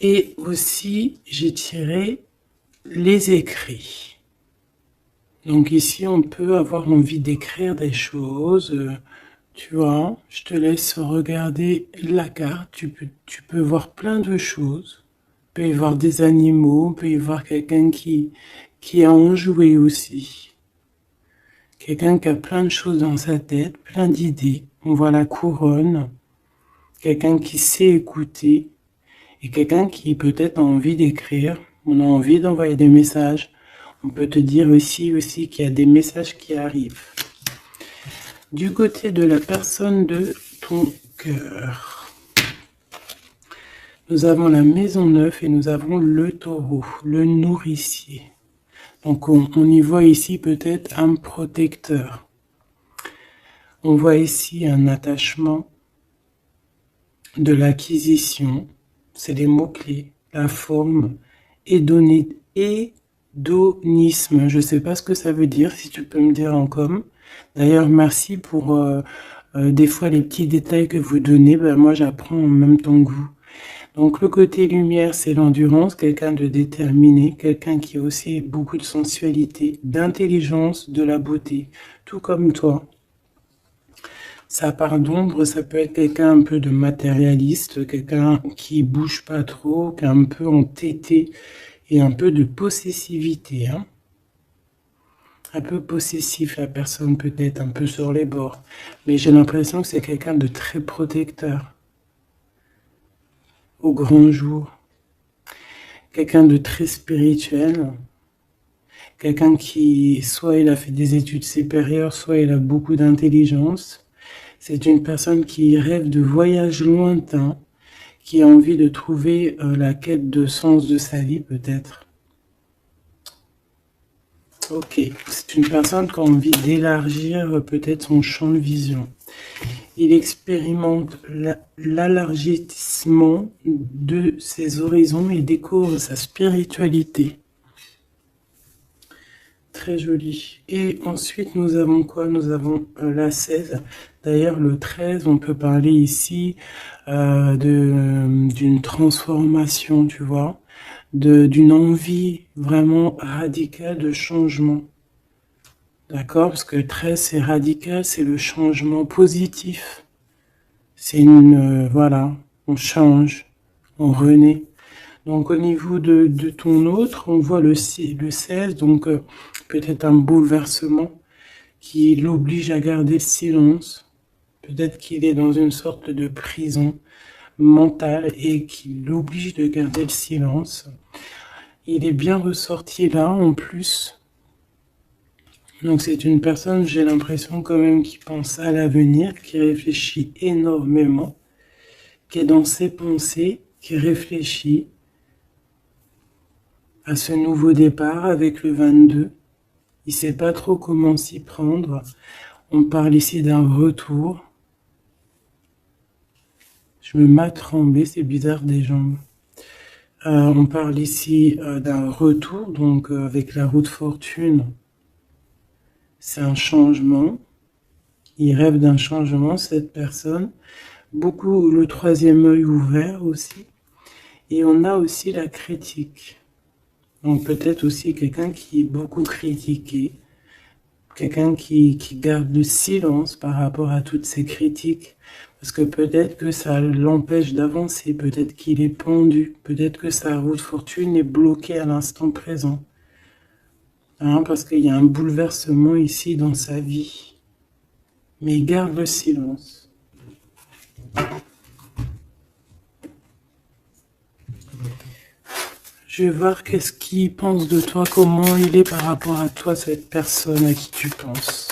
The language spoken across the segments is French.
Et aussi, j'ai tiré les écrits. Donc ici, on peut avoir envie d'écrire des choses. Tu vois, je te laisse regarder la carte. Tu peux voir plein de choses. Il peut y voir des animaux, il peut y voir quelqu'un qui a enjoué aussi. Quelqu'un qui a plein de choses dans sa tête, plein d'idées. On voit la couronne. Quelqu'un qui sait écouter. Et quelqu'un qui peut-être a envie d'écrire. On a envie d'envoyer des messages. On peut te dire aussi qu'il y a des messages qui arrivent. Du côté de la personne de ton cœur, nous avons la maison 9 et nous avons le taureau, le nourricier. Donc on y voit ici peut-être un protecteur. On voit ici un attachement, de l'acquisition, c'est les mots-clés, la forme, hédonisme. Je ne sais pas ce que ça veut dire, si tu peux me dire en com. D'ailleurs, merci pour des fois les petits détails que vous donnez. Ben, moi, j'apprends en même temps que vous. Donc, le côté lumière, c'est l'endurance, quelqu'un de déterminé, quelqu'un qui a aussi beaucoup de sensualité, d'intelligence, de la beauté, tout comme toi. Ça part d'ombre, ça peut être quelqu'un un peu de matérialiste, quelqu'un qui bouge pas trop, qui est un peu entêté et un peu de possessivité. Hein. Un peu possessif, la personne peut-être un peu sur les bords. Mais j'ai l'impression que c'est quelqu'un de très protecteur. Au grand jour. Quelqu'un de très spirituel. Quelqu'un qui, soit il a fait des études supérieures, soit il a beaucoup d'intelligence. C'est une personne qui rêve de voyages lointains, qui a envie de trouver la quête de sens de sa vie peut-être. Ok, c'est une personne qui a envie d'élargir peut-être son champ de vision. Il expérimente l'élargissement de ses horizons et découvre sa spiritualité. Très joli. Et ensuite, nous avons quoi? Nous avons la 16. D'ailleurs, le 13, on peut parler ici d'une transformation, tu vois, d'une envie vraiment radicale de changement. D'accord? Parce que 13, c'est radical, c'est le changement positif. C'est voilà, on change, on renaît. Donc au niveau de ton autre, on voit le 16, donc peut-être un bouleversement qui l'oblige à garder le silence. Peut-être qu'il est dans une sorte de prison mentale et qui l'oblige de garder le silence. Il est bien ressorti là en plus. Donc c'est une personne, j'ai l'impression quand même, qui pense à l'avenir, qui réfléchit énormément, qui est dans ses pensées, qui réfléchit à ce nouveau départ avec le 22. Il ne sait pas trop comment s'y prendre. On parle ici d'un retour. Je me mets à trembler, c'est bizarre des jambes. On parle ici d'un retour, donc avec la roue de fortune. C'est un changement. Il rêve d'un changement, cette personne. Beaucoup le troisième œil ouvert aussi. Et on a aussi la critique. Donc peut-être aussi quelqu'un qui est beaucoup critiqué. Quelqu'un qui garde le silence par rapport à toutes ces critiques. Parce que peut-être que ça l'empêche d'avancer. Peut-être qu'il est pendu. Peut-être que sa roue de fortune est bloquée à l'instant présent. Hein, parce qu'il y a un bouleversement ici dans sa vie. Mais il garde le silence. Je vais voir qu'est-ce qu'il pense de toi, comment il est par rapport à toi, cette personne à qui tu penses.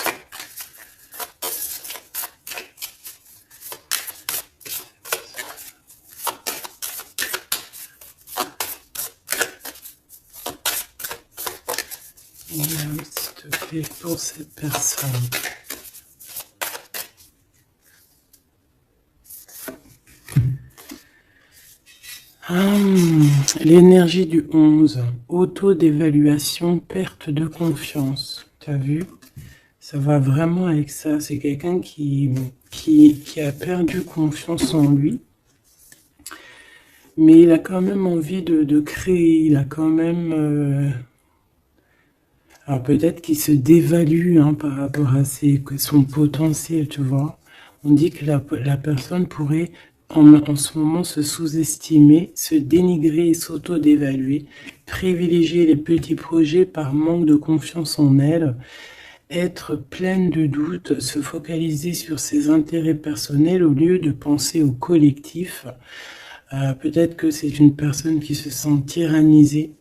S'il te plaît, pour cette personne. L'énergie du 11, auto-d'évaluation, perte de confiance. Tu as vu? Ça va vraiment avec ça. C'est quelqu'un qui a perdu confiance en lui. mais il a quand même envie de créer, il a quand même... alors peut-être qu'il se dévalue hein, par rapport à son potentiel, tu vois. On dit que la personne pourrait en ce moment se sous-estimer, se dénigrer et s'auto-dévaluer, privilégier les petits projets par manque de confiance en elle, être pleine de doutes, se focaliser sur ses intérêts personnels au lieu de penser au collectif. Peut-être que c'est une personne qui se sent tyrannisée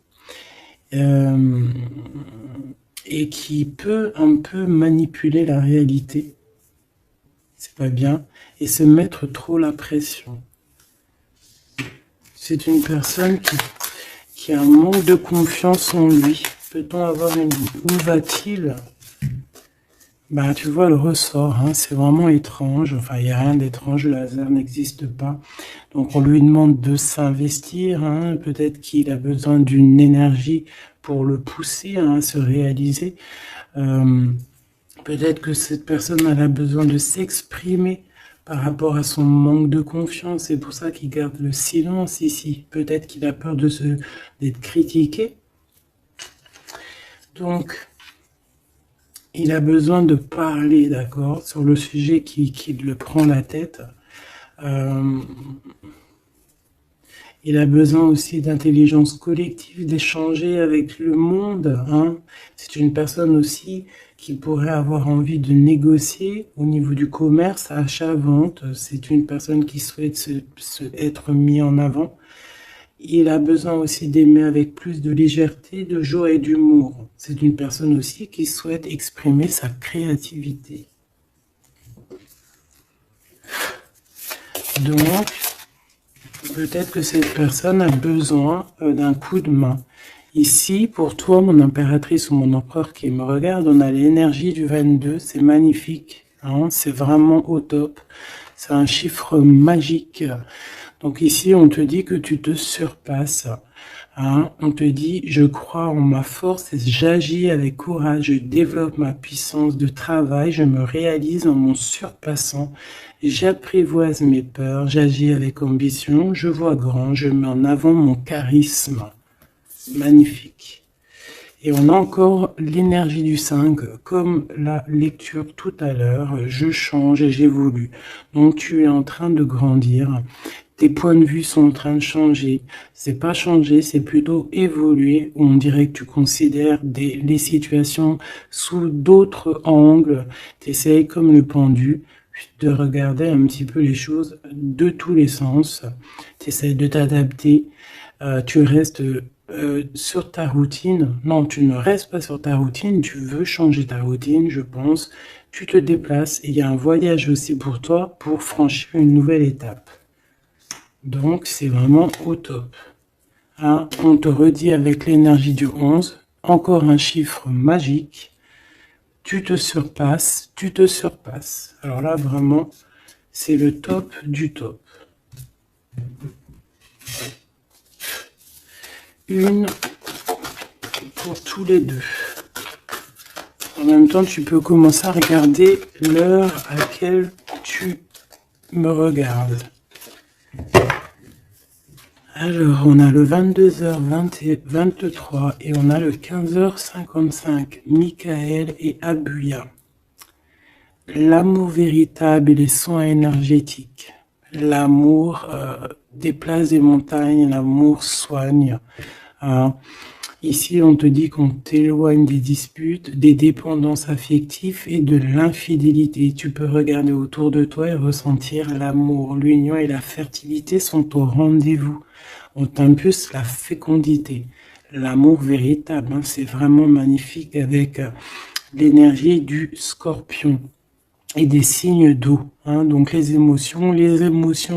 et qui peut un peu manipuler la réalité. C'est pas bien. Et se mettre trop la pression. C'est une personne qui a un manque de confiance en lui. Peut-on avoir une... Où va-t-il? Bah, tu vois le ressort, hein, c'est vraiment étrange. Enfin, il n'y a rien d'étrange, le hasard n'existe pas. Donc, on lui demande de s'investir. Hein, peut-être qu'il a besoin d'une énergie pour le pousser hein, à se réaliser. Peut-être que cette personne elle a besoin de s'exprimer par rapport à son manque de confiance. C'est pour ça qu'il garde le silence ici. Peut-être qu'il a peur d'être critiqué. Donc, il a besoin de parler, d'accord, sur le sujet qui le prend la tête. Il a besoin aussi d'intelligence collective, d'échanger avec le monde. Hein. C'est une personne aussi qui pourrait avoir envie de négocier au niveau du commerce, achat-vente. C'est une personne qui souhaite être mis en avant. Il a besoin aussi d'aimer avec plus de légèreté, de joie et d'humour. C'est une personne aussi qui souhaite exprimer sa créativité. Donc, peut-être que cette personne a besoin d'un coup de main. Ici, pour toi, mon impératrice ou mon empereur qui me regarde, on a l'énergie du 22, c'est magnifique, hein, c'est vraiment au top. C'est un chiffre magique. Donc ici, on te dit que tu te surpasses. Hein, on te dit, je crois en ma force et j'agis avec courage, je développe ma puissance de travail, je me réalise en mon surpassant, j'apprivoise mes peurs, j'agis avec ambition, je vois grand, je mets en avant mon charisme. Magnifique. Et on a encore l'énergie du 5, comme la lecture tout à l'heure, je change et j'évolue. Donc tu es en train de grandir. Tes points de vue sont en train de changer. C'est pas changer, c'est plutôt évoluer. On dirait que tu considères les situations sous d'autres angles. Tu essayes comme le pendu de regarder un petit peu les choses de tous les sens. Tu essayes de t'adapter. Tu restes sur ta routine. Non, tu ne restes pas sur ta routine. Tu veux changer ta routine, je pense. Tu te déplaces et il y a un voyage aussi pour toi pour franchir une nouvelle étape. Donc, c'est vraiment au top. Hein, on te redit avec l'énergie du 11, encore un chiffre magique. Tu te surpasses, tu te surpasses. Alors là, vraiment, c'est le top du top. Une pour tous les deux. En même temps, tu peux commencer à regarder l'heure à laquelle tu me regardes. Alors, on a le 22h23 et on a le 15h55. Michael et Abuya. L'amour véritable et les soins énergétiques. L'amour déplace des montagnes, l'amour soigne. Ici, on te dit qu'on t'éloigne des disputes, des dépendances affectives et de l'infidélité. Tu peux regarder autour de toi et ressentir l'amour. L'union et la fertilité sont au rendez-vous. On t'impulse la fécondité. L'amour véritable, hein, c'est vraiment magnifique avec l'énergie du scorpion et des signes d'eau. Hein, donc les émotions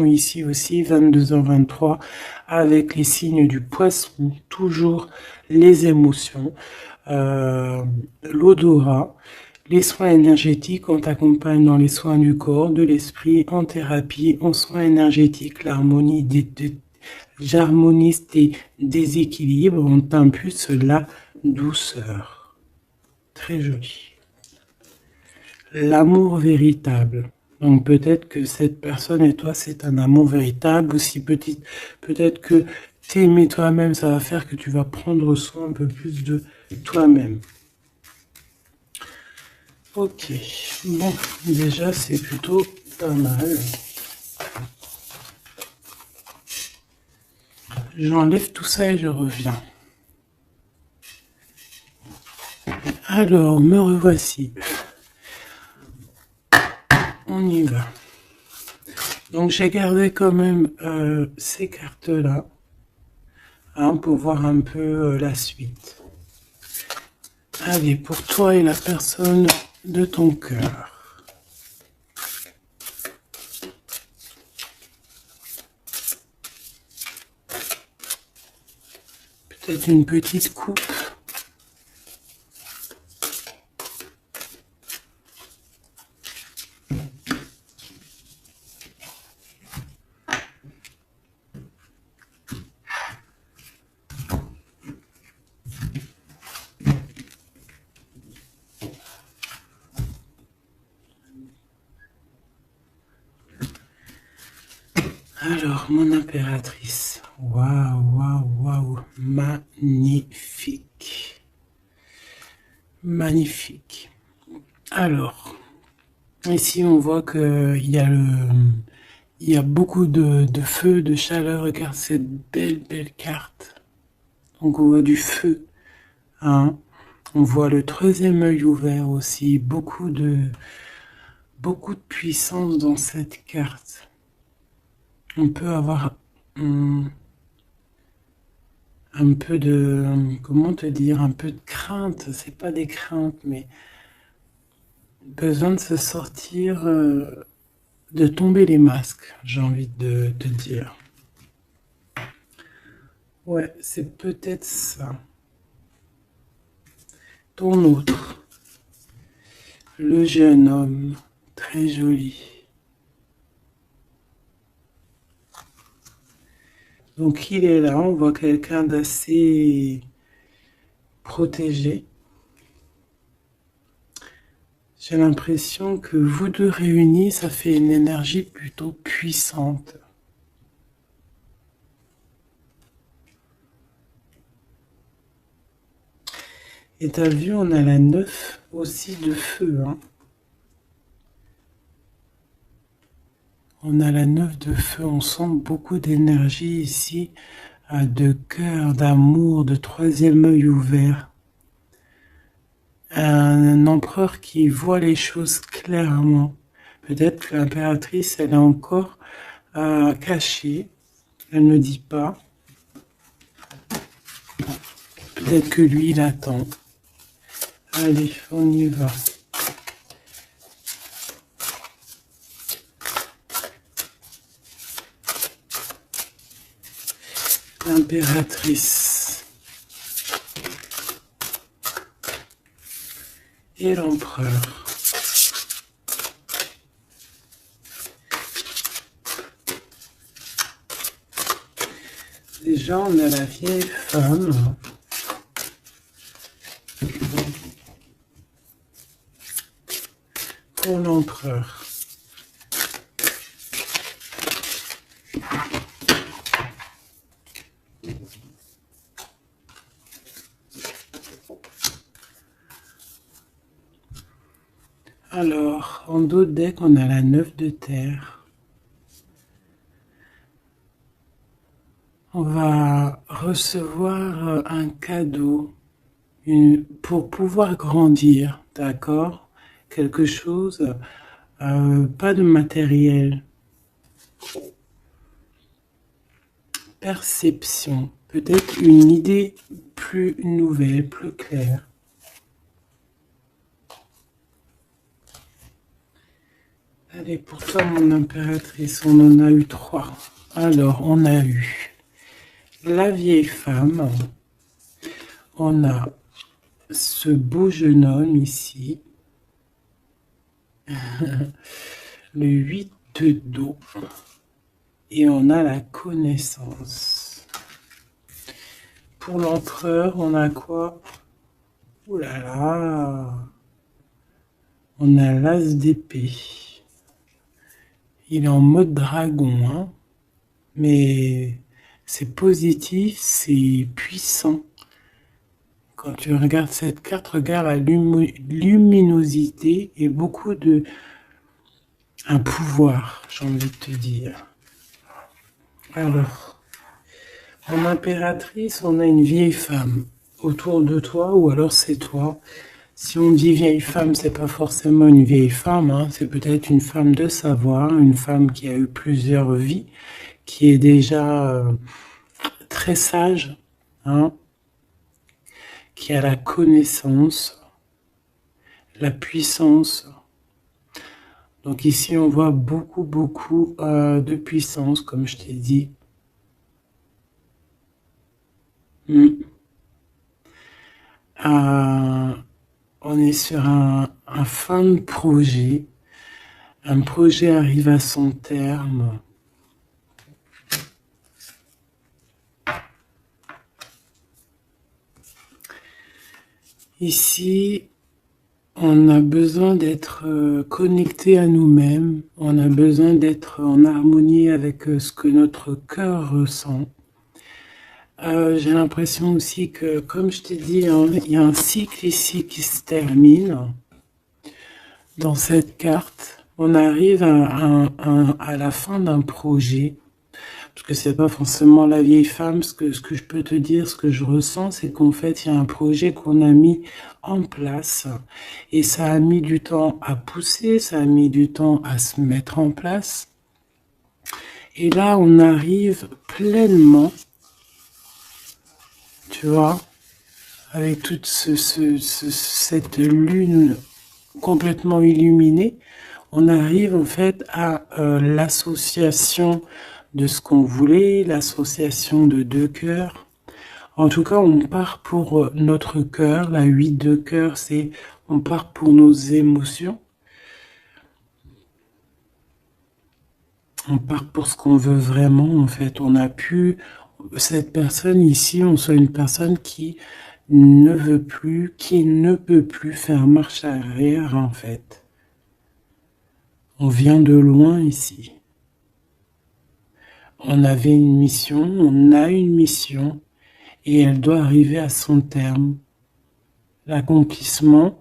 ici aussi, 22h23, avec les signes du poisson, toujours les émotions, l'odorat, les soins énergétiques, on t'accompagne dans les soins du corps, de l'esprit, en thérapie, en soins énergétiques, j'harmonise tes déséquilibres, on t'impulse la douceur. Très joli. L'amour véritable. Donc peut-être que cette personne et toi, c'est un amour véritable. Aussi peut-être que t'aimer toi-même, ça va faire que tu vas prendre soin un peu plus de toi-même. Ok, bon, déjà c'est plutôt pas mal. J'enlève tout ça et je reviens. Alors, me revoici. On y va. Donc j'ai gardé quand même ces cartes-là, hein, pour voir un peu la suite. Allez, pour toi et la personne de ton cœur. Peut-être une petite coupe. Alors, mon impératrice. Waouh, waouh, waouh. Magnifique. Magnifique. Alors, ici, on voit qu'il y a il y a beaucoup de feu, de chaleur. Regarde cette belle, belle carte. Donc, on voit du feu. Hein. On voit le troisième œil ouvert aussi. Beaucoup de puissance dans cette carte. On peut avoir un peu de, comment te dire, un peu de crainte. C'est pas des craintes, mais besoin de se sortir, de tomber les masques, j'ai envie de te dire. Ouais, c'est peut-être ça. Ton autre, le jeune homme, très joli. Donc il est là, on voit quelqu'un d'assez protégé. J'ai l'impression que vous deux réunis, ça fait une énergie plutôt puissante. Et t'as vu, on a la 9 aussi de feu. Hein. On a la 9 de feu, on sent beaucoup d'énergie ici, de cœur, d'amour, de troisième œil ouvert. Un empereur qui voit les choses clairement. Peut-être que l'impératrice, elle est encore cachée, elle ne dit pas. Peut-être que lui, il attend. Allez, on y va. L'impératrice et l'empereur. Déjà, on a la vieille femme. Pour l'empereur. Alors, en dos de deck, on a la 9 de terre. On va recevoir un cadeau pour pouvoir grandir, d'accord? Quelque chose, pas de matériel. Perception, peut-être une idée plus nouvelle, plus claire. Allez, pour toi, mon impératrice, on en a eu 3. Alors, on a eu la vieille femme. On a ce beau jeune homme ici. Le 8 de dos. Et on a la connaissance. Pour l'empereur, on a quoi? Ouh là là! On a l'as d'épée. il est en mode dragon, hein, mais c'est positif, c'est puissant. Quand tu regardes cette carte, regarde la luminosité et beaucoup de... un pouvoir, j'ai envie de te dire. Alors, en impératrice, on a une vieille femme autour de toi, ou alors c'est toi. Si on dit vieille femme, c'est pas forcément une vieille femme, hein, c'est peut-être une femme de savoir, une femme qui a eu plusieurs vies, qui est déjà très sage, hein, qui a la connaissance, la puissance. Donc ici, on voit beaucoup, beaucoup de puissance, comme je t'ai dit. On est sur un fin de projet. Un projet arrive à son terme. Ici, on a besoin d'être connecté à nous-mêmes. On a besoin d'être en harmonie avec ce que notre cœur ressent. J'ai l'impression aussi que, comme je t'ai dit, hein, il y a un cycle ici qui se termine. Dans cette carte, on arrive à la fin d'un projet. Parce que c'est pas forcément la vieille femme. Ce que je peux te dire, ce que je ressens, c'est qu'en fait, il y a un projet qu'on a mis en place. Et ça a mis du temps à pousser, ça a mis du temps à se mettre en place. Et là, on arrive pleinement, tu vois, avec toute cette lune complètement illuminée, on arrive en fait à l'association de ce qu'on voulait, l'association de deux cœurs. En tout cas, on part pour notre cœur. La 8 de cœur, c'est on part pour nos émotions. On part pour ce qu'on veut vraiment, en fait. On a pu, cette personne ici, on soit une personne qui ne veut plus, qui ne peut plus faire marche arrière, en fait. On vient de loin ici. On avait une mission, on a une mission, et elle doit arriver à son terme. L'accomplissement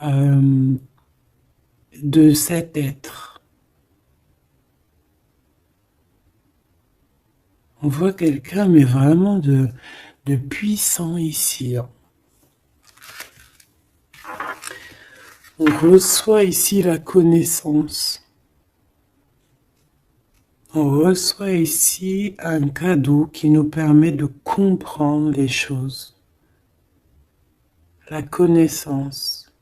de cet être. On voit quelqu'un, mais vraiment de puissant ici. On reçoit ici la connaissance. On reçoit ici un cadeau qui nous permet de comprendre les choses. La connaissance.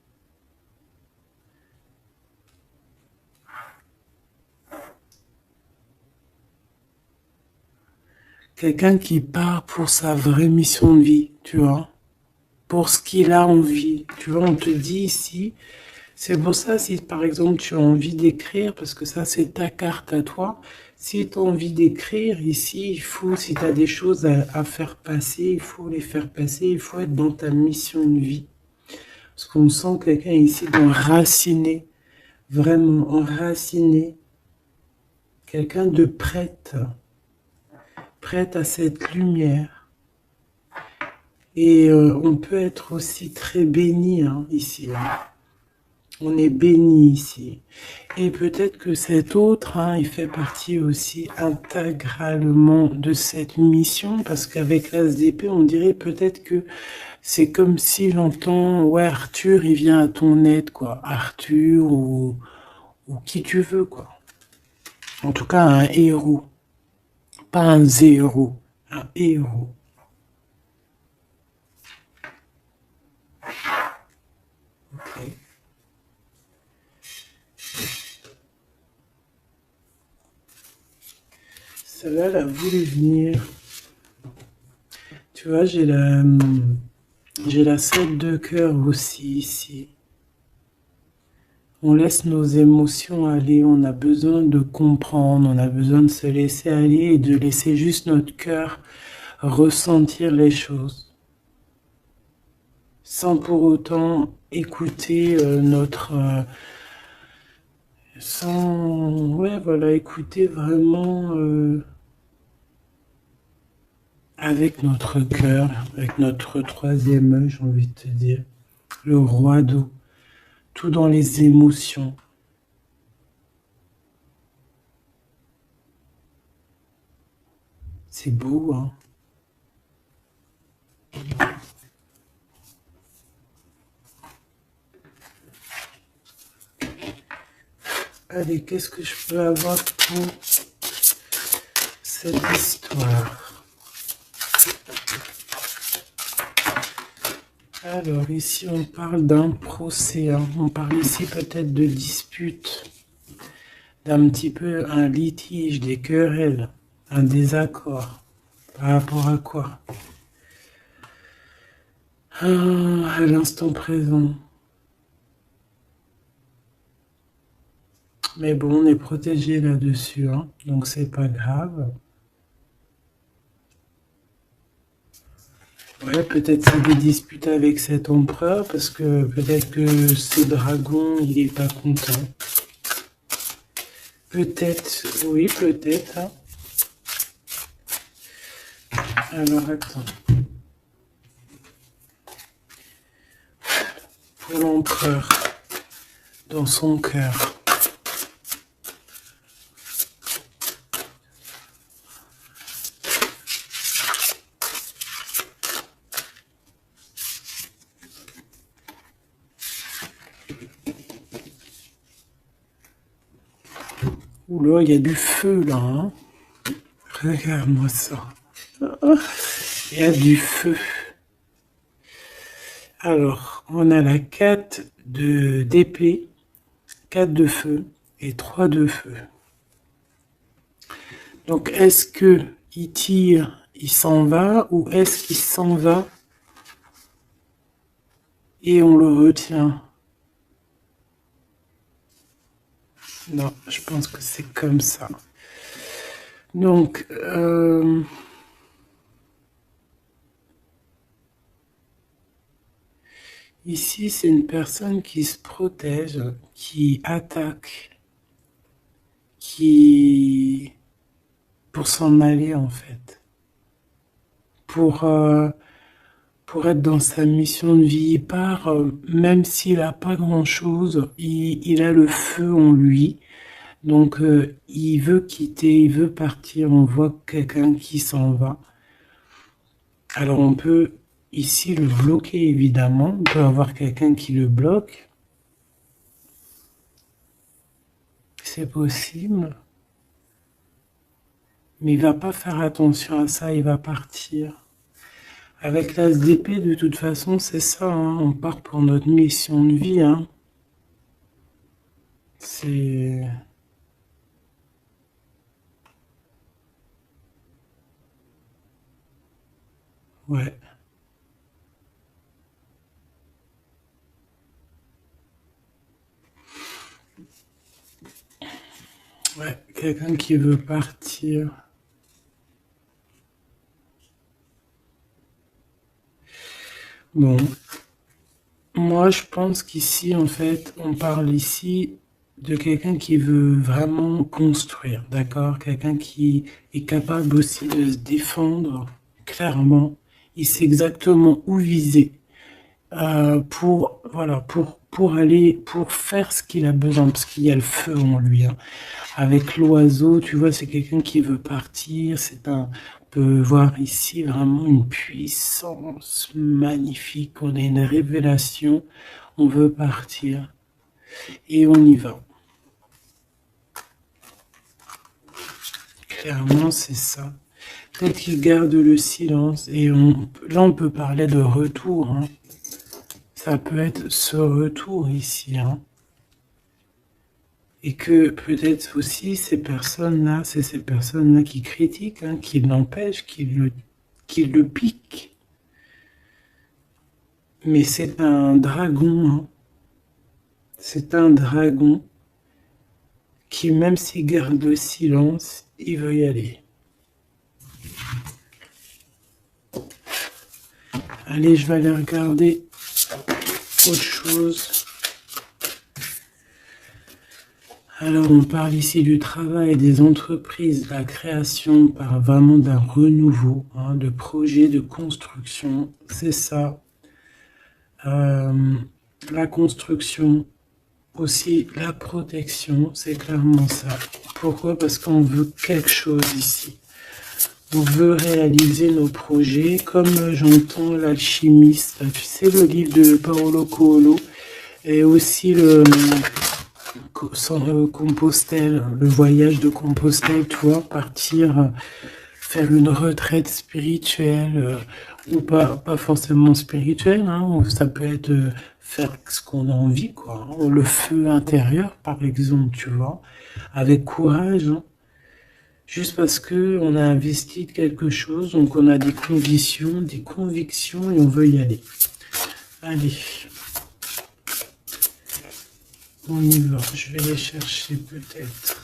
Quelqu'un qui part pour sa vraie mission de vie, tu vois, pour ce qu'il a envie. Tu vois, on te dit ici, c'est pour ça si par exemple tu as envie d'écrire, parce que ça c'est ta carte à toi, si tu as envie d'écrire ici, il faut, si tu as des choses à faire passer, il faut les faire passer, il faut être dans ta mission de vie. Parce qu'on sent quelqu'un ici d'enraciné, vraiment enraciné, quelqu'un de prête à cette lumière. Et on peut être aussi très béni hein, ici. Hein. On est béni ici. Et peut-être que cet autre, hein, il fait partie aussi intégralement de cette mission, parce qu'avec l'As d'épée, on dirait peut-être que c'est comme si j'entends, ouais, Arthur, il vient à ton aide, quoi. Arthur ou qui tu veux, quoi. En tout cas, un héros. Pas un zéro, un héros. Ok. Celle-là, elle a voulu venir. Tu vois, j'ai la 7 de cœur aussi ici. On laisse nos émotions aller, on a besoin de comprendre, on a besoin de se laisser aller et de laisser juste notre cœur ressentir les choses. Sans pour autant écouter sans, ouais, voilà, écouter vraiment avec notre cœur, avec notre troisième œil, j'ai envie de te dire, le roi d'eau, tout dans les émotions. C'est beau, hein. Allez, qu'est-ce que je peux avoir pour cette histoire? Alors, ici, on parle d'un procès, hein. On parle ici peut-être de dispute, d'un petit peu un litige, des querelles, un désaccord. Par rapport à quoi? Ah, à l'instant présent. Mais bon, on est protégé là-dessus, hein, donc c'est pas grave. Ouais, peut-être c'est des disputes avec cet empereur, parce que peut-être que ce dragon, il est pas content. Peut-être, oui, peut-être. Hein. Alors, attends. Pour l'empereur, dans son cœur. Oula, il y a du feu là. Hein. Regarde-moi ça. Il y a du feu. Alors, on a la 4 d'épée, 4 de feu et 3 de feu. Donc, est-ce que il tire, il s'en va, ou est-ce qu'il s'en va et on le retient? Non, je pense que c'est comme ça. Donc, ici, c'est une personne qui se protège, qui attaque, qui... pour s'en aller en fait. Pour être dans sa mission de vie, il part, même s'il n'a pas grand-chose, il a le feu en lui. Donc, il veut quitter, il veut partir. On voit quelqu'un qui s'en va. Alors, on peut ici le bloquer, évidemment. On peut avoir quelqu'un qui le bloque. C'est possible. Mais il va pas faire attention à ça, il va partir. Avec l'as d'épée, de toute façon, c'est ça. Hein. On part pour notre mission de vie. Hein. C'est... Ouais. Ouais, quelqu'un qui veut partir. Bon, moi je pense qu'ici, en fait, on parle ici de quelqu'un qui veut vraiment construire, d'accord? Quelqu'un qui est capable aussi de se défendre clairement. Il sait exactement où viser. Pour voilà pour aller pour faire ce qu'il a besoin parce qu'il y a le feu en lui hein. Avec l'oiseau tu vois c'est quelqu'un qui veut partir c'est un on peut voir ici vraiment une puissance magnifique on a une révélation on veut partir et on y va clairement c'est ça peut-être qu'il garde le silence et là on peut parler de retour hein. Ça peut être ce retour ici, hein. Et que peut-être aussi ces personnes-là, c'est ces personnes-là qui critiquent, hein, qui l'empêchent, qui le piquent. Mais c'est un dragon, hein. C'est un dragon qui, même s'il garde le silence, il veut y aller. Allez, je vais aller regarder autre chose. Alors, on parle ici du travail des entreprises, la création par vraiment d'un renouveau, hein, de projets de construction, c'est ça. La construction, aussi la protection, c'est clairement ça. Pourquoi? Parce qu'on veut quelque chose ici. On veut réaliser nos projets, comme j'entends l'alchimiste. Tu sais, le livre de Paolo Coelho, et aussi le Compostelle, le voyage de Compostelle, tu vois, partir faire une retraite spirituelle, ou pas forcément spirituelle, hein, ou ça peut être faire ce qu'on a envie, quoi, hein, le feu intérieur, par exemple, tu vois, avec courage, hein, juste parce que on a investi de quelque chose, donc on a des conditions, des convictions, et on veut y aller. Allez, on y va, je vais les chercher peut-être.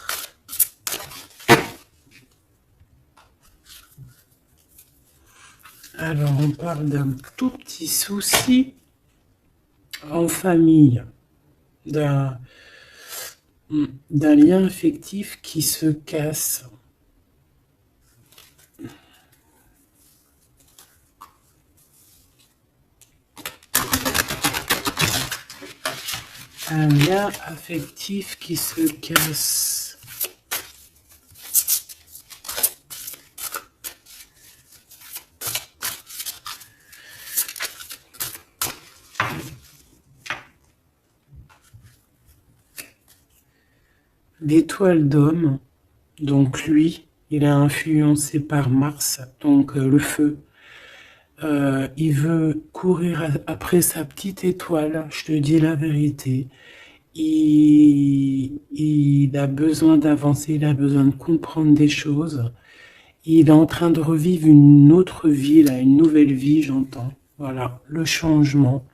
Alors, on parle d'un tout petit souci en famille, d'un lien affectif qui se casse. Un lien affectif qui se casse. L'étoile d'homme, donc lui, il est influencé par Mars, donc le feu. Il veut courir après sa petite étoile, je te dis la vérité. Il a besoin d'avancer, il a besoin de comprendre des choses. Il est en train de revivre une autre vie, là, une nouvelle vie, j'entends. Voilà, le changement.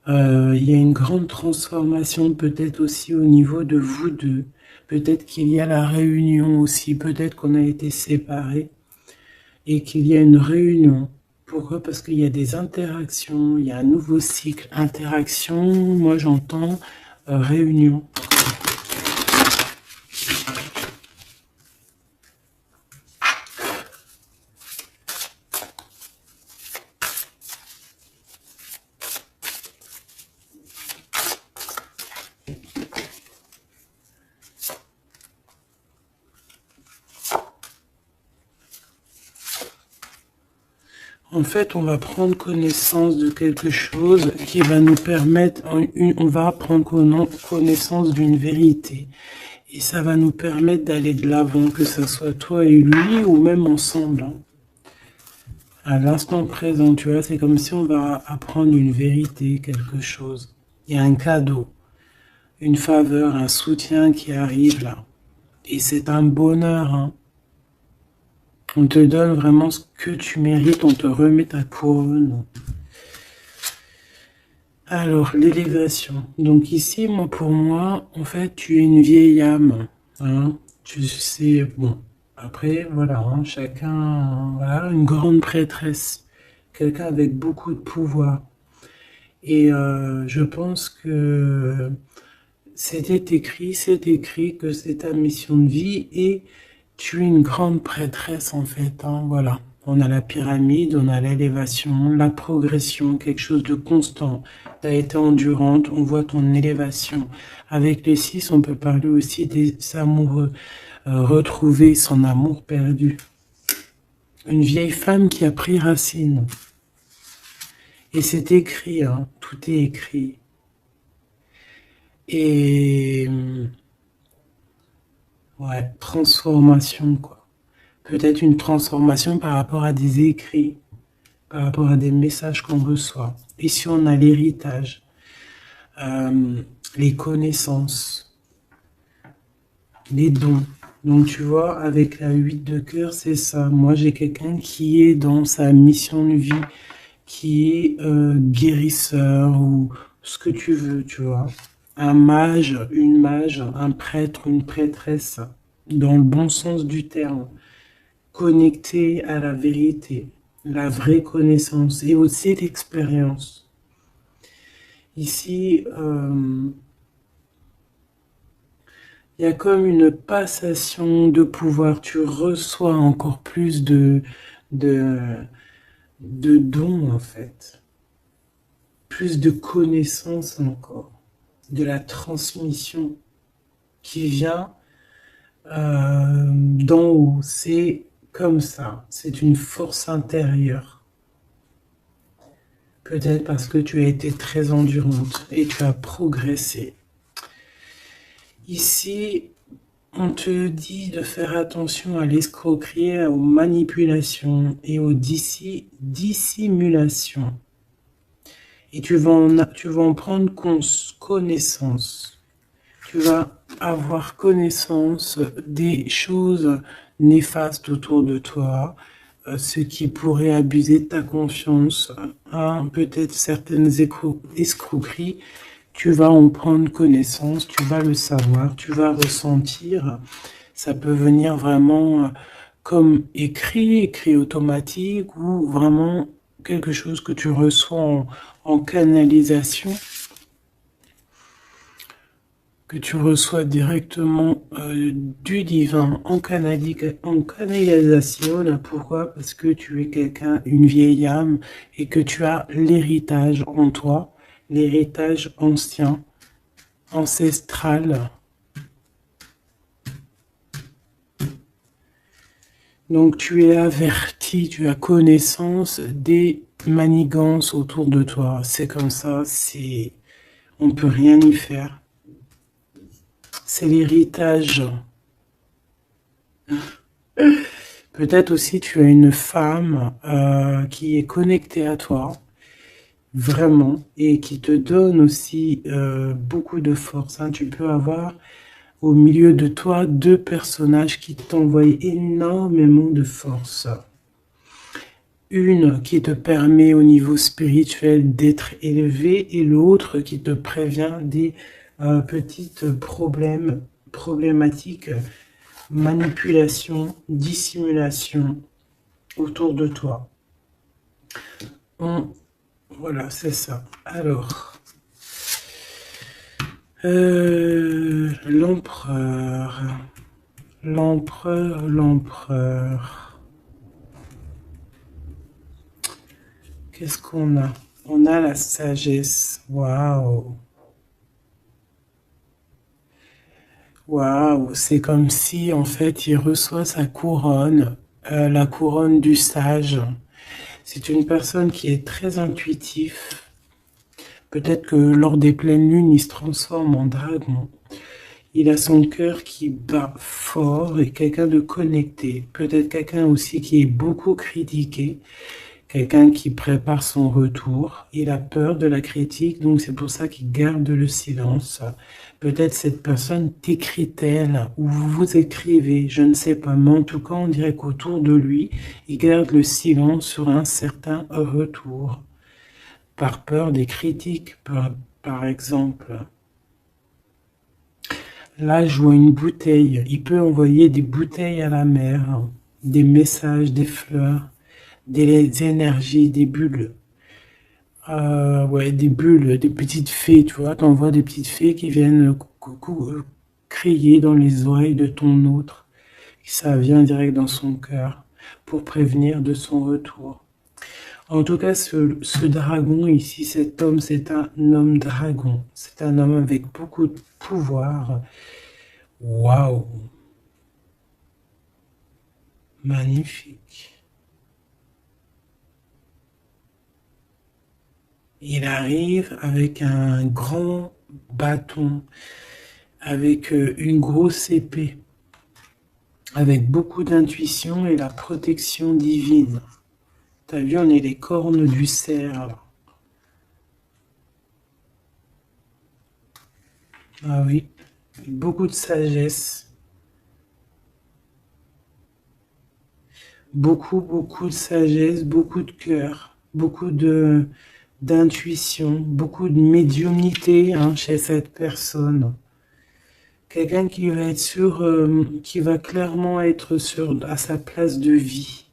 Il y a une grande transformation peut-être aussi au niveau de vous deux. Peut-être qu'il y a la réunion aussi, peut-être qu'on a été séparés et qu'il y a une réunion. Pourquoi? Parce qu'il y a des interactions, il y a un nouveau cycle. Interaction, moi j'entends réunion. En fait, on va prendre connaissance de quelque chose qui va nous permettre, on va prendre connaissance d'une vérité. Et ça va nous permettre d'aller de l'avant, que ce soit toi et lui, ou même ensemble, hein. À l'instant présent, tu vois, c'est comme si on va apprendre une vérité, quelque chose. Il y a un cadeau, une faveur, un soutien qui arrive là. Et c'est un bonheur, hein. On te donne vraiment ce que tu mérites, on te remet ta couronne. Alors, l'élévation. Donc ici, moi, pour moi, en fait, tu es une vieille âme, hein. Tu sais, bon, après, voilà, hein, chacun, voilà, une grande prêtresse, quelqu'un avec beaucoup de pouvoir. Et je pense que c'est écrit que c'est ta mission de vie et tu es une grande prêtresse en fait, hein, voilà. On a la pyramide, on a l'élévation, la progression, quelque chose de constant. Tu as été endurante, on voit ton élévation. Avec les 6, on peut parler aussi des amoureux, retrouver son amour perdu. Une vieille femme qui a pris racine. Et c'est écrit, hein, tout est écrit. Et ouais, transformation, quoi. Peut-être une transformation par rapport à des écrits, par rapport à des messages qu'on reçoit. Ici, on a l'héritage, les connaissances, les dons. Donc, tu vois, avec la 8 de cœur, c'est ça. Moi, j'ai quelqu'un qui est dans sa mission de vie, qui est guérisseur ou ce que tu veux, tu vois. Un mage, un prêtre, une prêtresse, dans le bon sens du terme, connecté à la vérité, la vraie connaissance et aussi l'expérience. Ici, Il y a comme une passation de pouvoir. Tu reçois encore plus de, de dons, en fait. Plus de connaissances encore. De la transmission qui vient d'en haut. C'est comme ça. C'est une force intérieure. Peut-être parce que tu as été très endurante et tu as progressé. Ici, on te dit de faire attention à l'escroquerie, aux manipulations et aux dissimulations. Et tu vas en prendre connaissance. Tu vas avoir connaissance des choses néfastes autour de toi, ce qui pourrait abuser de ta confiance, hein, peut-être certaines escroqueries. Tu vas en prendre connaissance, tu vas le savoir, tu vas ressentir. Ça peut venir vraiment comme écrit automatique ou vraiment quelque chose que tu reçois en canalisation, que tu reçois directement du divin en canalisation. Là, pourquoi? Parce que tu es quelqu'un, une vieille âme, et que tu as l'héritage en toi, l'héritage ancien, ancestral. Donc tu es averti, tu as connaissance des manigances autour de toi. C'est comme ça, on peut rien y faire. C'est l'héritage. Peut-être aussi tu as une femme qui est connectée à toi, vraiment, et qui te donne aussi beaucoup de force, hein. Tu peux avoir au milieu de toi 2 personnages qui t'envoient énormément de force. Une qui te permet au niveau spirituel d'être élevé et l'autre qui te prévient des petites problématiques, manipulation, dissimulation autour de toi. Voilà, c'est ça. Alors, l'empereur. Qu'est-ce qu'on a? On a la sagesse. Waouh! Waouh! C'est comme si, en fait, il reçoit sa couronne, la couronne du sage. C'est une personne qui est très intuitif. Peut-être que lors des pleines lunes, il se transforme en dragon. Il a son cœur qui bat fort et quelqu'un de connecté. Peut-être quelqu'un aussi qui est beaucoup critiqué. Quelqu'un qui prépare son retour. Il a peur de la critique, donc c'est pour ça qu'il garde le silence. Peut-être cette personne t'écrit-elle ou vous vous écrivez, je ne sais pas. Mais en tout cas, on dirait qu'autour de lui, il garde le silence sur un certain retour. Par peur des critiques, par exemple. Là, je vois une bouteille. Il peut envoyer des bouteilles à la mer, des messages, des fleurs, des énergies, des bulles. Ouais, des bulles, des petites fées, tu vois. T'envoies des petites fées qui viennent crier dans les oreilles de ton autre. Et ça vient direct dans son cœur pour prévenir de son retour. En tout cas, ce dragon ici, cet homme, c'est un homme dragon. C'est un homme avec beaucoup de pouvoir. Waouh! Magnifique. Il arrive avec un grand bâton, avec une grosse épée, avec beaucoup d'intuition et la protection divine. T'as vu, on est les cornes du cerf. Ah oui, beaucoup de sagesse. Beaucoup de sagesse, beaucoup de cœur, beaucoup d'intuition, beaucoup de médiumnité, hein, chez cette personne. Quelqu'un qui va être qui va clairement être à sa place de vie,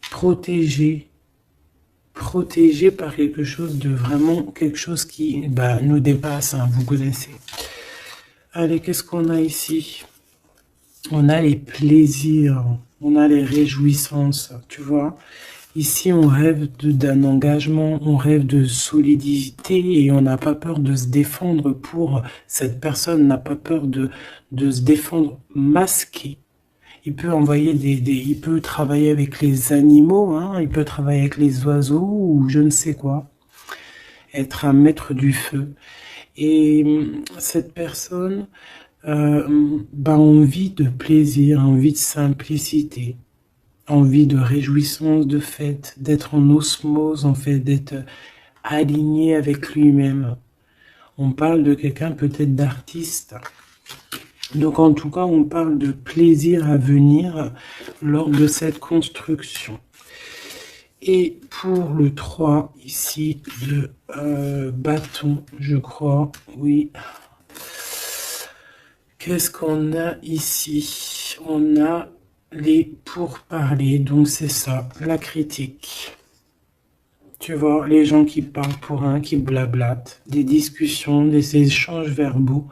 protégé par quelque chose de vraiment, quelque chose qui nous dépasse, hein, vous connaissez. Allez, qu'est-ce qu'on a ici? On a les plaisirs, on a les réjouissances, tu vois. Ici, on rêve d'un engagement, on rêve de solidité et on n'a pas peur de se défendre pour... Cette personne n'a pas peur de se défendre masqué. Il peut envoyer il peut travailler avec les animaux, hein, il peut travailler avec les oiseaux ou je ne sais quoi. Être un maître du feu. Et cette personne envie de plaisir, envie de simplicité, envie de réjouissance, de fête, d'être en osmose, en fait, d'être aligné avec lui-même. On parle de quelqu'un peut-être d'artiste. Donc en tout cas, on parle de plaisir à venir lors de cette construction. Et pour le 3 ici de bâton, je crois, oui. Qu'est-ce qu'on a ici? On a les pourparlers, donc c'est ça, la critique. Tu vois, les gens qui parlent pour un, qui blablatent, des discussions, des échanges verbaux,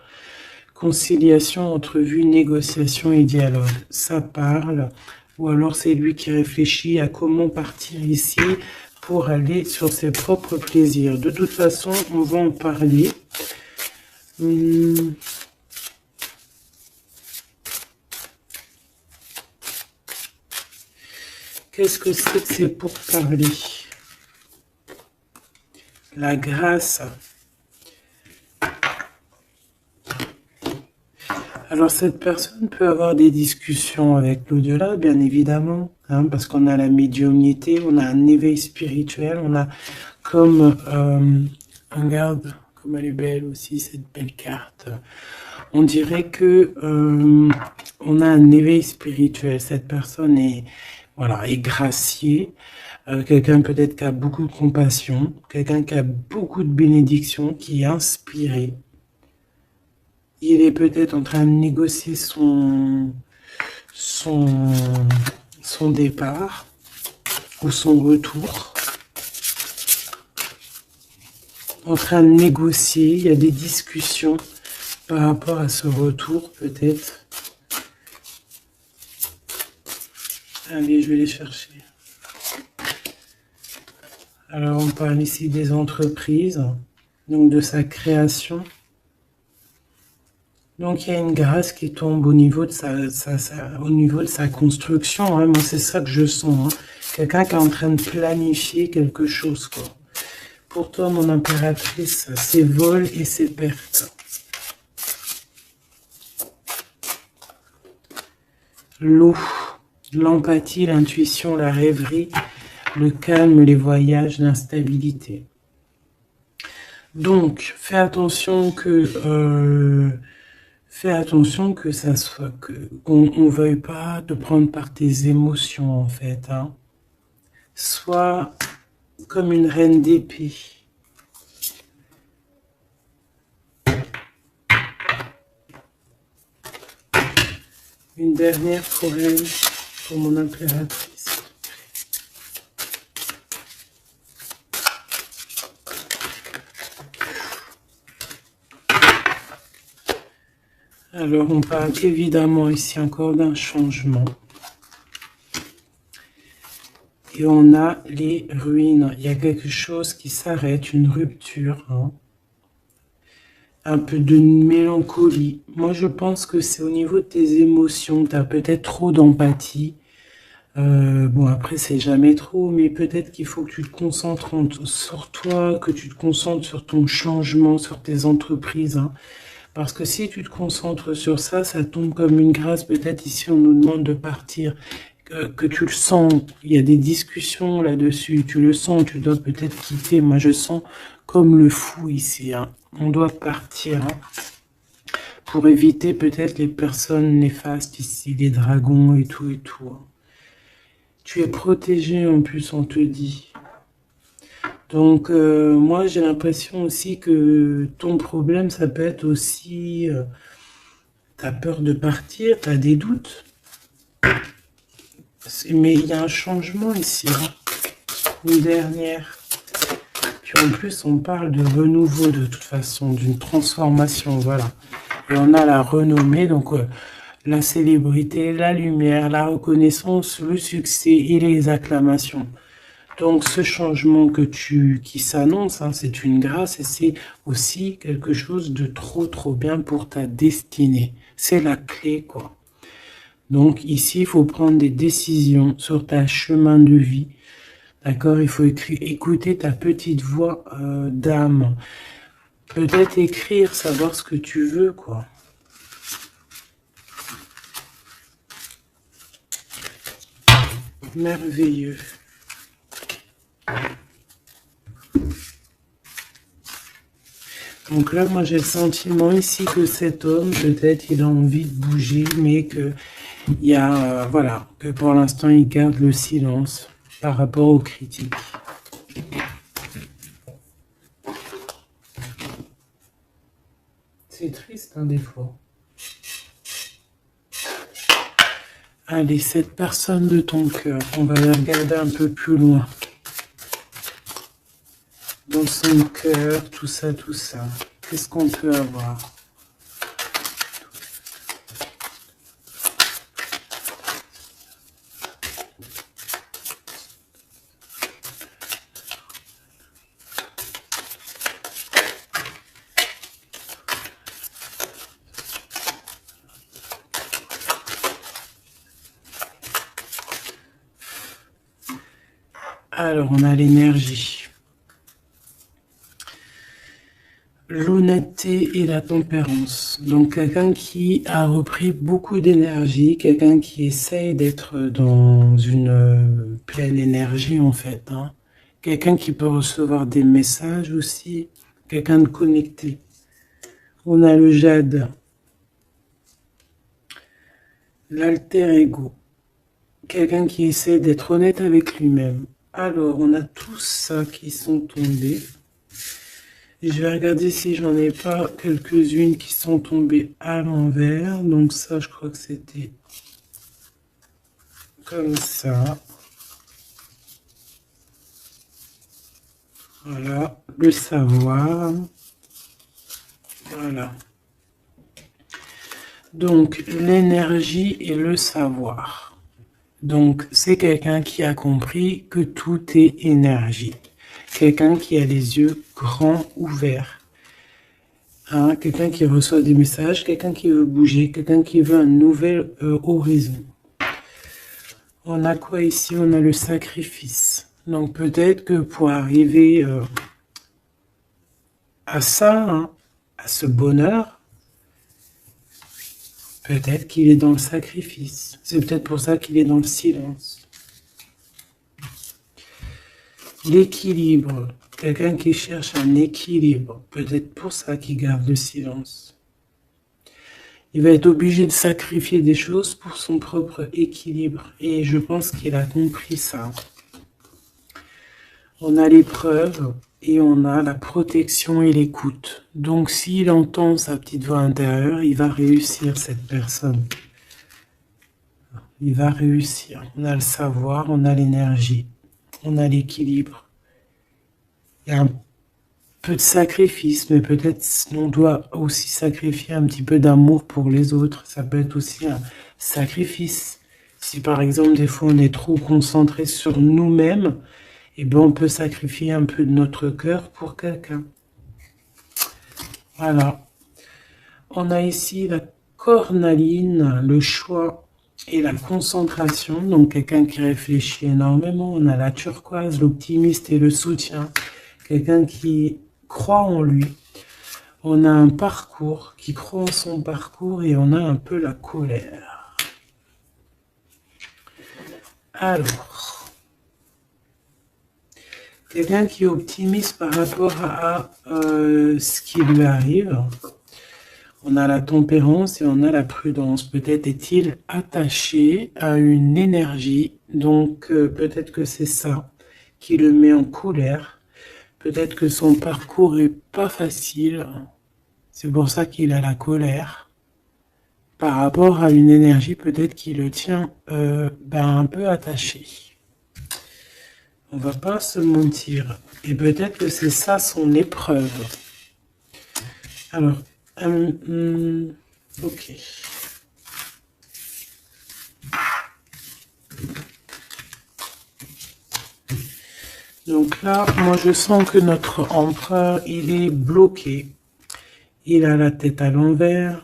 conciliation, entrevue, négociation et dialogue. Ça parle, ou alors c'est lui qui réfléchit à comment partir ici pour aller sur ses propres plaisirs. De toute façon, on va en parler. Qu'est-ce que c'est pour parler? La grâce. Alors cette personne peut avoir des discussions avec l'au-delà, bien évidemment, hein, parce qu'on a la médiumnité, on a un éveil spirituel, on a comme, regarde, comme elle est belle aussi, cette belle carte. On dirait que on a un éveil spirituel. Cette personne est, voilà, est graciée. Quelqu'un peut-être qui a beaucoup de compassion, quelqu'un qui a beaucoup de bénédiction, qui est inspiré. Il est peut-être en train de négocier son départ ou son retour. En train de négocier, il y a des discussions par rapport à ce retour peut-être. Allez, je vais les chercher. Alors, on parle ici des entreprises, donc de sa création. Donc, il y a une grâce qui tombe au niveau de sa construction. Hein. Moi, c'est ça que je sens. Hein. Quelqu'un qui est en train de planifier quelque chose, quoi. Pour toi, mon impératrice, ses vols et ses pertes. L'eau, l'empathie, l'intuition, la rêverie, le calme, les voyages, l'instabilité. Donc, fais attention que ça soit qu'on veuille pas te prendre par tes émotions en fait. Hein. Sois comme une reine d'épée. Une dernière pour elle, pour mon impératrice. Alors, on parle évidemment ici encore d'un changement. Et on a les ruines. Il y a quelque chose qui s'arrête, une rupture. Hein. Un peu de mélancolie. Moi, je pense que c'est au niveau de tes émotions. Tu as peut-être trop d'empathie. Bon, après, c'est jamais trop, mais peut-être qu'il faut que tu te concentres sur toi, que tu te concentres sur ton changement, sur tes entreprises. Hein. Parce que si tu te concentres sur ça, ça tombe comme une grâce. Peut-être ici, on nous demande de partir, que tu le sens. Il y a des discussions là-dessus. Tu le sens, tu dois peut-être quitter. Moi, je sens comme le fou ici. Hein. On doit partir. Hein, pour éviter peut-être les personnes néfastes ici, les dragons et tout et tout. Hein. Tu es protégé en plus, on te dit. Donc, moi, j'ai l'impression aussi que ton problème, ça peut être aussi... tu as peur de partir, tu as des doutes. Mais il y a un changement ici. Hein. Une dernière. Puis en plus, on parle de renouveau de toute façon, d'une transformation, voilà. Et on a la renommée, donc la célébrité, la lumière, la reconnaissance, le succès et les acclamations. Donc ce changement qui s'annonce, hein, c'est une grâce et c'est aussi quelque chose de trop bien pour ta destinée. C'est la clé, quoi. Donc ici, il faut prendre des décisions sur ta chemin de vie. D'accord? Il faut écouter ta petite voix d'âme. Peut-être écrire, savoir ce que tu veux, quoi. Merveilleux. Donc là, moi, j'ai le sentiment ici que cet homme, peut-être, il a envie de bouger, mais que il y a, voilà, que pour l'instant, il garde le silence par rapport aux critiques. C'est triste, hein, des fois. Allez, cette personne de ton cœur, on va la regarder un peu plus loin. Dans son cœur, tout ça. Qu'est-ce qu'on peut avoir? Alors, on a l'énergie. L'honnêteté et la tempérance. Donc, quelqu'un qui a repris beaucoup d'énergie, quelqu'un qui essaye d'être dans une pleine énergie, en fait. Hein. Quelqu'un qui peut recevoir des messages aussi, quelqu'un de connecté. On a le jade. L'alter ego. Quelqu'un qui essaie d'être honnête avec lui-même. Alors, on a tous ça qui sont tombés. Et je vais regarder si j'en ai pas quelques-unes qui sont tombées à l'envers. Donc ça, je crois que c'était comme ça. Voilà, le savoir. Voilà. Donc, l'énergie et le savoir. Donc, c'est quelqu'un qui a compris que tout est énergie. Quelqu'un qui a les yeux grands ouverts. Hein, quelqu'un qui reçoit des messages, quelqu'un qui veut bouger, quelqu'un qui veut un nouvel horizon. On a quoi ici? On a le sacrifice. Donc peut-être que pour arriver à ça, hein, à ce bonheur, peut-être qu'il est dans le sacrifice. C'est peut-être pour ça qu'il est dans le silence. L'équilibre. Quelqu'un qui cherche un équilibre. Peut-être pour ça qu'il garde le silence. Il va être obligé de sacrifier des choses pour son propre équilibre. Et je pense qu'il a compris ça. On a l'épreuve et on a la protection et l'écoute. Donc s'il entend sa petite voix intérieure, il va réussir, cette personne. Il va réussir. On a le savoir, on a l'énergie, on a l'équilibre. Il y a un peu de sacrifice, mais peut-être on doit aussi sacrifier un petit peu d'amour pour les autres. Ça peut être aussi un sacrifice. Si par exemple, des fois, on est trop concentré sur nous-mêmes, eh ben, on peut sacrifier un peu de notre cœur pour quelqu'un. Voilà. On a ici la cornaline, le choix et la concentration. Donc, quelqu'un qui réfléchit énormément. On a la turquoise, l'optimiste et le soutien. Quelqu'un qui croit en lui. On a un parcours, qui croit en son parcours, et on a un peu la colère. Alors, quelqu'un qui est optimiste par rapport à ce qui lui arrive. On a la tempérance et on a la prudence. Peut-être est-il attaché à une énergie, donc peut-être que c'est ça qui le met en colère. Peut-être que son parcours est pas facile. C'est pour ça qu'il a la colère. Par rapport à une énergie, peut-être qui le tient un peu attaché. On va pas se mentir. Et peut-être que c'est ça son épreuve. Alors, Ok. Donc là, moi je sens que notre empereur, il est bloqué. Il a la tête à l'envers.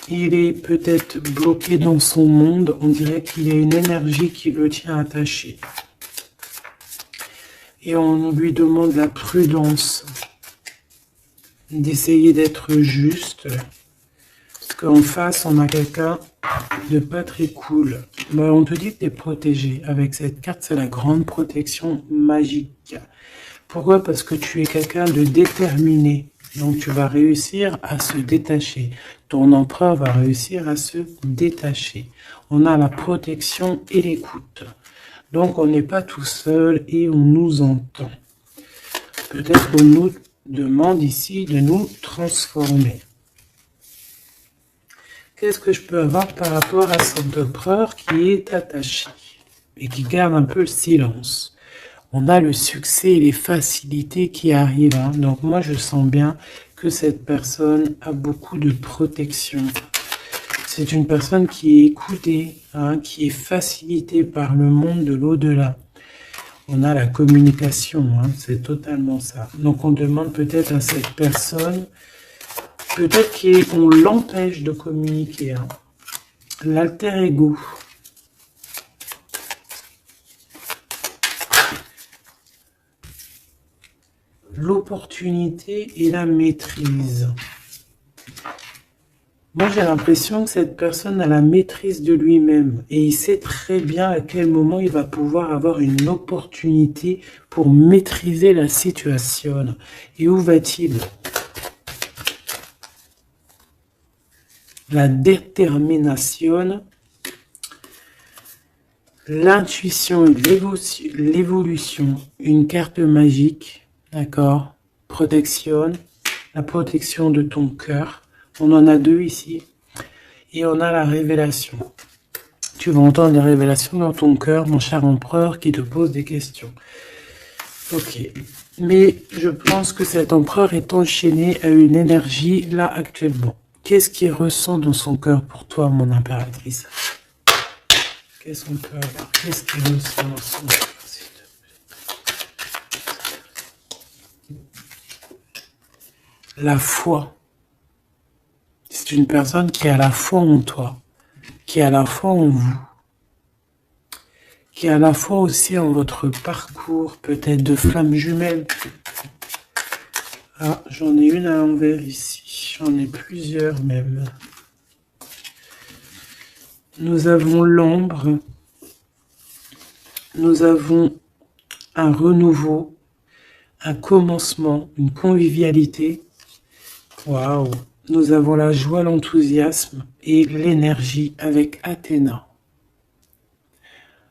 Il est peut-être bloqué dans son monde. On dirait qu'il y a une énergie qui le tient attaché. Et on lui demande la prudence, d'essayer d'être juste. Parce qu'en face, on a quelqu'un de pas très cool. Bah, on te dit que tu es protégé. Avec cette carte, c'est la grande protection magique. Pourquoi? Parce que tu es quelqu'un de déterminé. Donc tu vas réussir à se détacher. Ton empereur va réussir à se détacher. On a la protection et l'écoute. Donc on n'est pas tout seul et on nous entend. Peut-être qu'on nous demande ici de nous transformer. Qu'est-ce que je peux avoir par rapport à cet empereur qui est attaché et qui garde un peu le silence? On a le succès et les facilités qui arrivent. Hein. Donc moi, je sens bien que cette personne a beaucoup de protection. C'est une personne qui est écoutée, hein, qui est facilitée par le monde de l'au-delà. On a la communication, hein, c'est totalement ça. Donc on demande peut-être à cette personne, peut-être qu'on l'empêche de communiquer. Hein. L'alter ego. L'opportunité et la maîtrise. Moi, j'ai l'impression que cette personne a la maîtrise de lui-même et il sait très bien à quel moment il va pouvoir avoir une opportunité pour maîtriser la situation. Et où va-t-il? La détermination, l'intuition et l'évolution, une carte magique. D'accord, protection, la protection de ton cœur. On en a deux ici. Et on a la révélation. Tu vas entendre les révélations dans ton cœur, mon cher empereur, qui te pose des questions. Ok. Mais je pense que cet empereur est enchaîné à une énergie là actuellement. Qu'est-ce qu'il ressent dans son cœur pour toi, mon impératrice? Qu'est-ce qu'on peut avoir? Qu'est-ce qu'il ressent dans son cœur? La foi. C'est une personne qui a la foi en toi, qui a la foi en vous, qui a la foi aussi en votre parcours, peut-être de flammes jumelles. Ah, j'en ai une à l'envers ici, j'en ai plusieurs même. Nous avons l'ombre, nous avons un renouveau, un commencement, une convivialité. Waouh! Nous avons la joie, l'enthousiasme et l'énergie avec Athéna.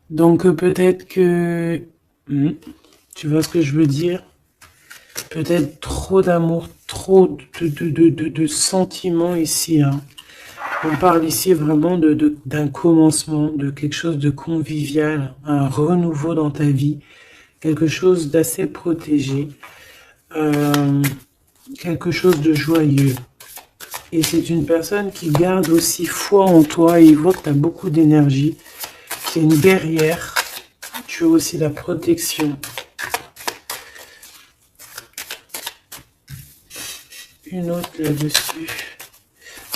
Donc peut-être que... tu vois ce que je veux dire? Peut-être trop d'amour, trop de sentiments ici. Hein. On parle ici vraiment d'un commencement, de quelque chose de convivial, un renouveau dans ta vie, quelque chose d'assez protégé, quelque chose de joyeux. Et c'est une personne qui garde aussi foi en toi et il voit que tu as beaucoup d'énergie. C'est une guerrière. Tu as aussi la protection. Une autre là-dessus.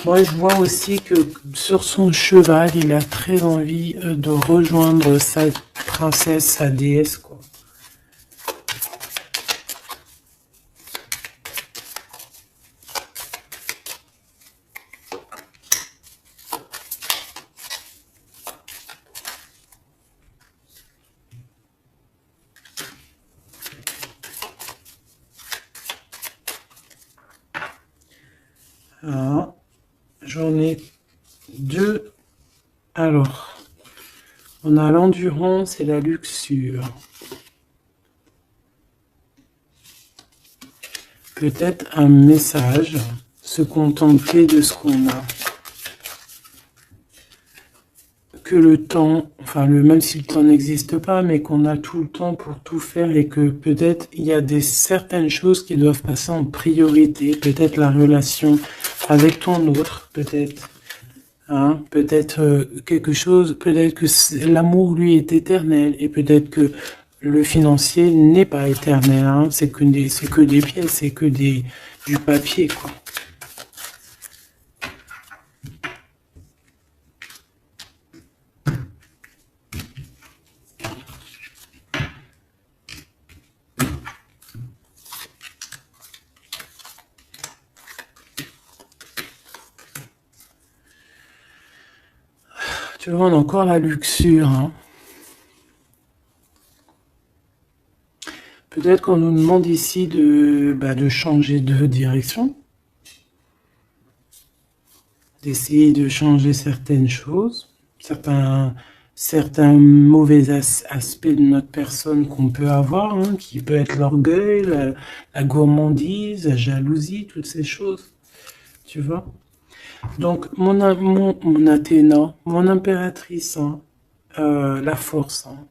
Moi, je vois aussi que sur son cheval, il a très envie de rejoindre sa princesse, sa déesse, quoi. Ah, j'en ai deux. Alors, on a l'endurance et la luxure. Peut-être un message, se contenter de ce qu'on a. que le temps, enfin même si le temps n'existe pas, mais qu'on a tout le temps pour tout faire et que peut-être il y a certaines choses qui doivent passer en priorité, peut-être la relation avec ton autre, peut-être. Hein, peut-être quelque chose, peut-être que l'amour lui est éternel et peut-être que le financier n'est pas éternel. Hein, c'est que des pièces, c'est que du papier, quoi. Tu vois, on a encore la luxure. Hein. Peut-être qu'on nous demande ici de changer de direction, d'essayer de changer certaines choses, certains mauvais aspects de notre personne qu'on peut avoir, hein, qui peut être l'orgueil, la gourmandise, la jalousie, toutes ces choses, tu vois. Donc, mon Athéna, mon impératrice, hein, la force, hein,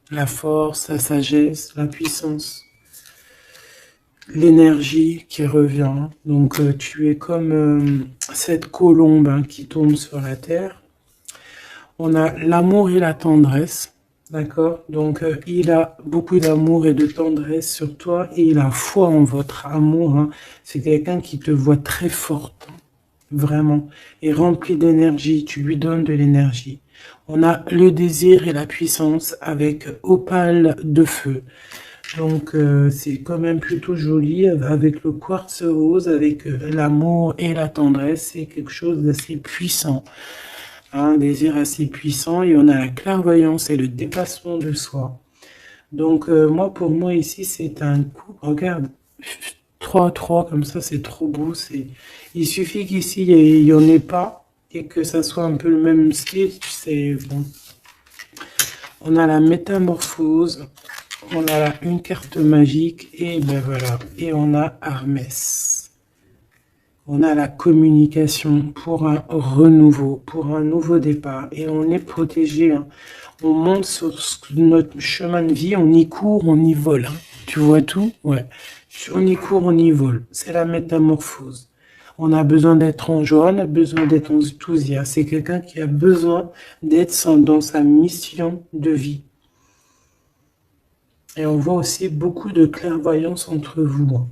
la force, la sagesse, la puissance, l'énergie qui revient. Donc, tu es comme cette colombe, hein, qui tombe sur la terre. On a l'amour et la tendresse, d'accord? Donc, il a beaucoup d'amour et de tendresse sur toi et il a foi en votre amour. Hein. C'est quelqu'un qui te voit très forte, hein, vraiment, et rempli d'énergie. Tu lui donnes de l'énergie. On a le désir et la puissance avec opale de feu. Donc, c'est quand même plutôt joli avec le quartz rose, avec l'amour et la tendresse. C'est quelque chose d'assez puissant. Un désir assez puissant et on a la clairvoyance et le dépassement de soi. Donc pour moi ici c'est un coup, regarde, 3-3 comme ça c'est trop beau, il suffit qu'ici il n'y en ait pas et que ça soit un peu le même style, c'est bon. On a la métamorphose, on a une carte magique et ben voilà, et on a Hermès. On a la communication pour un renouveau, pour un nouveau départ. Et on est protégé. Hein. On monte sur notre chemin de vie, on y court, on y vole. Hein. Tu vois tout? Ouais. On y court, on y vole. C'est la métamorphose. On a besoin d'être en joie, on a besoin d'être enthousiaste. C'est quelqu'un qui a besoin d'être dans sa mission de vie. Et on voit aussi beaucoup de clairvoyance entre vous. Hein.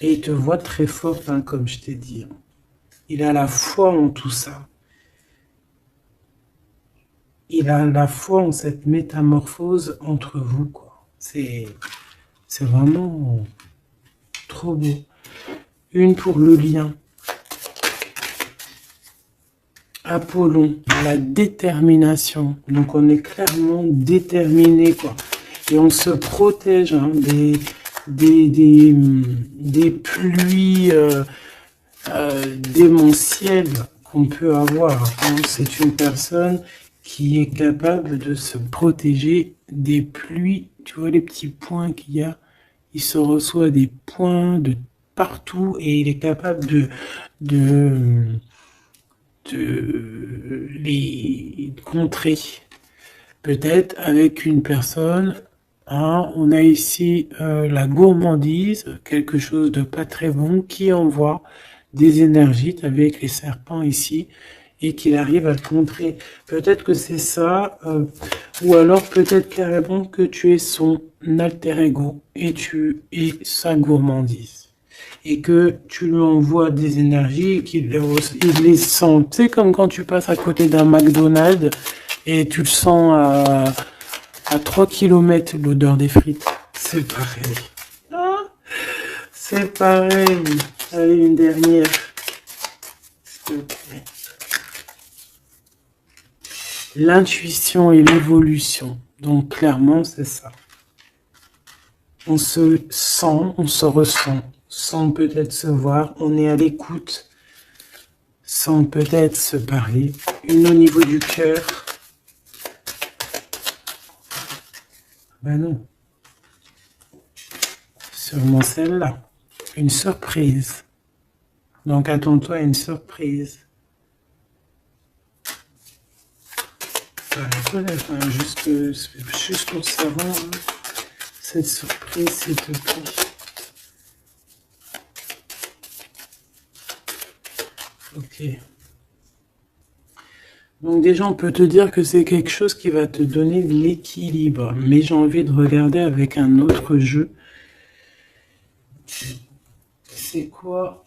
Et il te voit très forte, hein, comme je t'ai dit. Hein. Il a la foi en tout ça. Il a la foi en cette métamorphose entre vous, quoi. C'est vraiment trop beau. Une pour le lien. Apollon, la détermination. Donc on est clairement déterminé, quoi. Et on se protège hein, des pluies démentielles qu'on peut avoir. Hein. C'est une personne qui est capable de se protéger des pluies. Tu vois les petits points qu'il y a? Il se reçoit des points de partout et il est capable de les contrer. Peut-être avec une personne. Hein, on a ici la gourmandise, quelque chose de pas très bon, qui envoie des énergies, avec les serpents ici, et qu'il arrive à le contrer. Peut-être que c'est ça, ou alors peut-être carrément que tu es son alter ego, et tu es sa gourmandise. Et que tu lui envoies des énergies, et qu'il les sent. C'est comme quand tu passes à côté d'un McDonald's, et tu le sens à 3 km l'odeur des frites. C'est pareil. Ah, c'est pareil. Allez, une dernière. Okay. L'intuition et l'évolution. Donc clairement, c'est ça. On se sent, on se ressent, sans peut-être se voir. On est à l'écoute, sans peut-être se parler. Une au niveau du cœur. Ben non. Sûrement celle-là. Une surprise. Donc attends-toi à une surprise. Enfin, juste pour savoir, hein, cette surprise, s'il te plaît. Ok. Donc déjà, on peut te dire que c'est quelque chose qui va te donner de l'équilibre. Mais j'ai envie de regarder avec un autre jeu. C'est quoi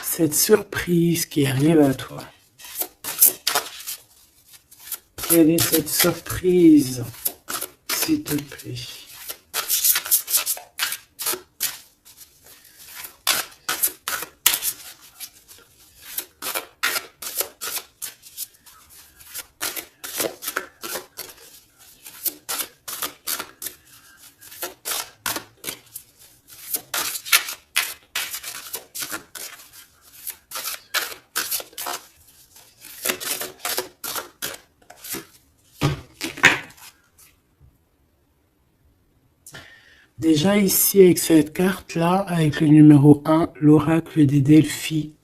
cette surprise qui arrive à toi? Quelle est cette surprise, s'il te plaît? Déjà ici, avec cette carte-là, avec le numéro 1, l'oracle des Delphi.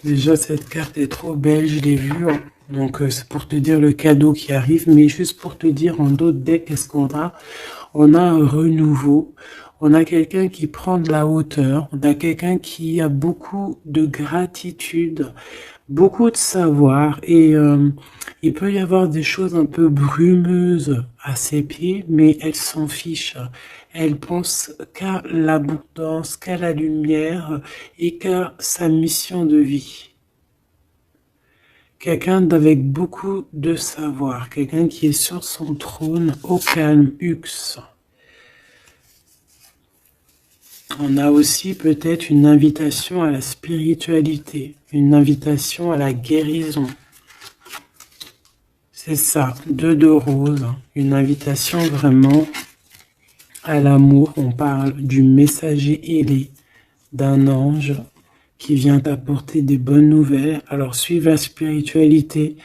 Déjà, cette carte est trop belle, je l'ai vue. Hein. Donc, c'est pour te dire le cadeau qui arrive. Mais juste pour te dire, en d'autres decks, qu'est-ce qu'on a? On a un renouveau. On a quelqu'un qui prend de la hauteur. On a quelqu'un qui a beaucoup de gratitude, beaucoup de savoir. Et il peut y avoir des choses un peu brumeuses à ses pieds, mais elle s'en fiche. Elle pense qu'à l'abondance, qu'à la lumière et qu'à sa mission de vie. Quelqu'un avec beaucoup de savoir, quelqu'un qui est sur son trône au calme, Hux. On a aussi peut-être une invitation à la spiritualité, une invitation à la guérison. C'est ça, 2 de rose, une invitation vraiment à l'amour. On parle du messager ailé, d'un ange qui vient t'apporter des bonnes nouvelles. Alors, suivre la spiritualité,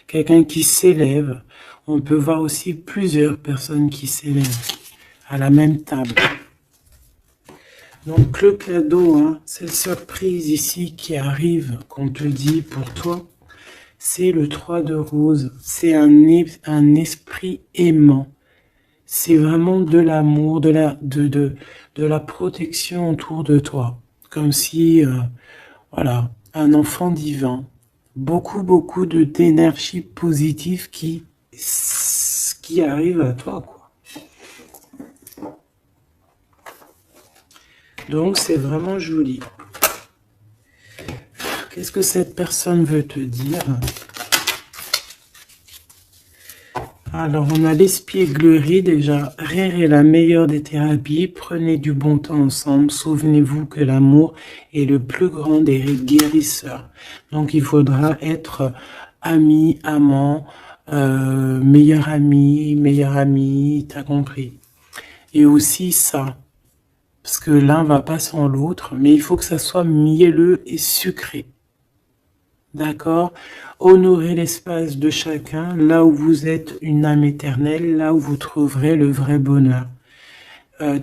quelqu'un qui s'élève. On peut voir aussi plusieurs personnes qui s'élèvent à la même table. Donc, le cadeau, hein, cette surprise ici qui arrive, qu'on te dit pour toi, c'est le 3 de rose. C'est un esprit aimant. C'est vraiment de l'amour, de la protection autour de toi. Comme si, voilà, un enfant divin. Beaucoup d'énergie positive qui arrive à toi, quoi. Donc, c'est vraiment joli. Qu'est-ce que cette personne veut te dire? Alors, on a l'espièglerie déjà. Rire est la meilleure des thérapies. Prenez du bon temps ensemble. Souvenez-vous que l'amour est le plus grand des guérisseurs. Donc, il faudra être ami, amant, meilleur ami, t'as compris. Et aussi ça. Parce que l'un va pas sans l'autre, mais il faut que ça soit mielleux et sucré. D'accord? Honorez l'espace de chacun, là où vous êtes une âme éternelle, là où vous trouverez le vrai bonheur.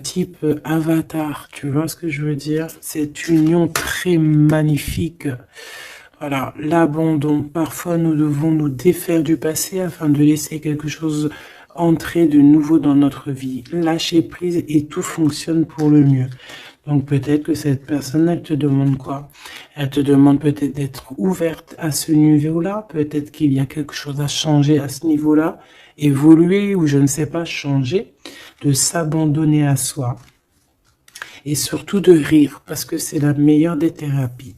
Type avatar, tu vois ce que je veux dire? Cette union très magnifique. Voilà, l'abandon. Parfois, nous devons nous défaire du passé afin de laisser quelque chose entrer de nouveau dans notre vie. Lâcher prise et tout fonctionne pour le mieux. Donc peut-être que cette personne, elle te demande quoi? Elle te demande peut-être d'être ouverte à ce niveau-là. Peut-être qu'il y a quelque chose à changer à ce niveau-là. Évoluer ou je ne sais pas, changer. De s'abandonner à soi. Et surtout de rire parce que c'est la meilleure des thérapies.